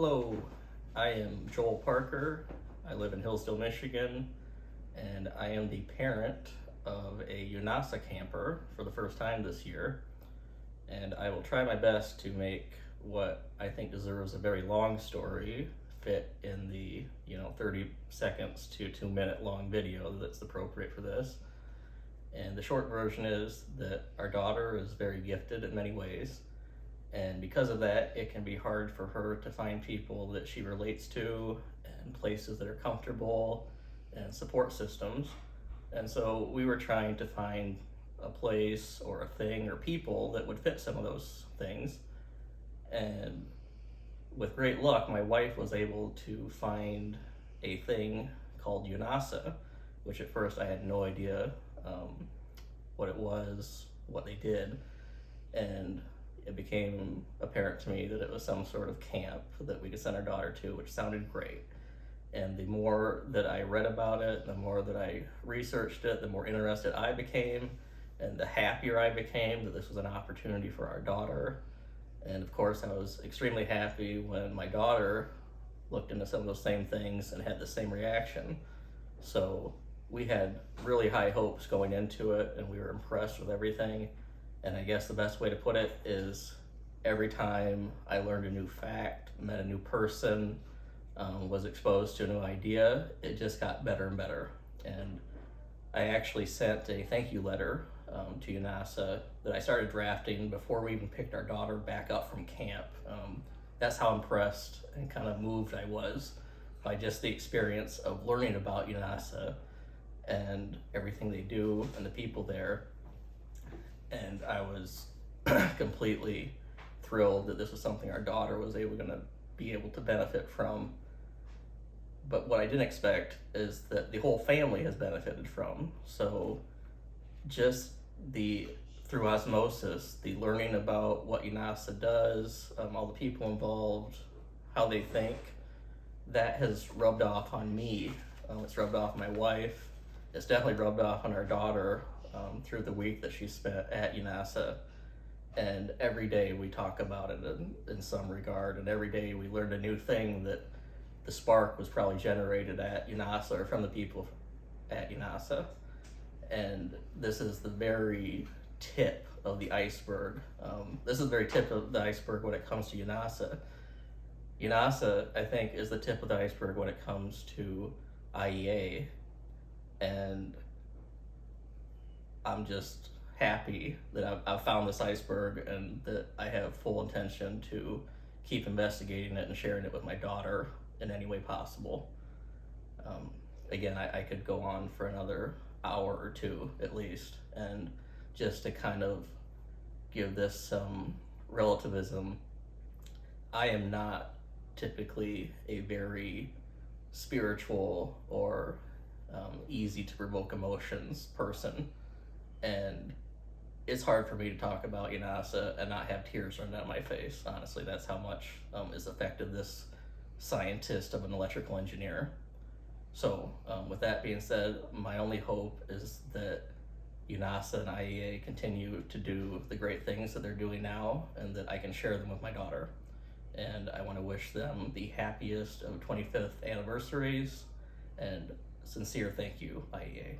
Hello, I am Joel Parker. I live in Hillsdale, Michigan, and I am the parent of a Yunasa camper for the first time this year. And I will try my best to make what I think deserves a very long story fit in the 30 seconds to 2 minute long video that's appropriate for this. And the short version is that our daughter is very gifted in many ways. And because of that, it can be hard for her to find people that she relates to and places that are comfortable and support systems. And so we were trying to find a place or a thing or people that would fit some of those things. And with great luck, my wife was able to find a thing called Yunasa, which at first I had no idea what it was, what they did. And it became apparent to me that it was some sort of camp that we could send our daughter to, which sounded great. And the more that I read about it, the more that I researched it, the more interested I became, and the happier I became that this was an opportunity for our daughter. And of course, I was extremely happy when my daughter looked into some of those same things and had the same reaction. So we had really high hopes going into it, and we were impressed with everything. And I guess the best way to put it is every time I learned a new fact, met a new person, was exposed to a new idea, it just got better and better. And I actually sent a thank you letter to Yunasa that I started drafting before we even picked our daughter back up from camp. That's how impressed and kind of moved I was by just the experience of learning about Yunasa and everything they do and the people there. And I was completely thrilled that this was something our daughter was going to be able to benefit from. But what I didn't expect is that the whole family has benefited from. So just through osmosis, the learning about what Yunasa does, all the people involved, how they think, that has rubbed off on me. It's rubbed off on my wife. It's definitely rubbed off on our daughter. Through the week that she spent at Yunasa, and every day we talk about it in some regard, and every day we learned a new thing that the spark was probably generated at Yunasa or from the people at Yunasa. And this is the very tip of the iceberg. This is the very tip of the iceberg when it comes to Yunasa. Yunasa, I think, is the tip of the iceberg when it comes to IEA, and I'm just happy that I've found this iceberg and that I have full intention to keep investigating it and sharing it with my daughter in any way possible. Again, I could go on for another hour or two at least, and just to kind of give this some relativism, I am not typically a very spiritual or easy to provoke emotions person. And it's hard for me to talk about Yunasa and not have tears run down my face. Honestly, that's how much has affected this scientist of an electrical engineer. So with that being said, my only hope is that Yunasa and IEA continue to do the great things that they're doing now, and that I can share them with my daughter. And I want to wish them the happiest of 25th anniversaries, and sincere thank you, IEA.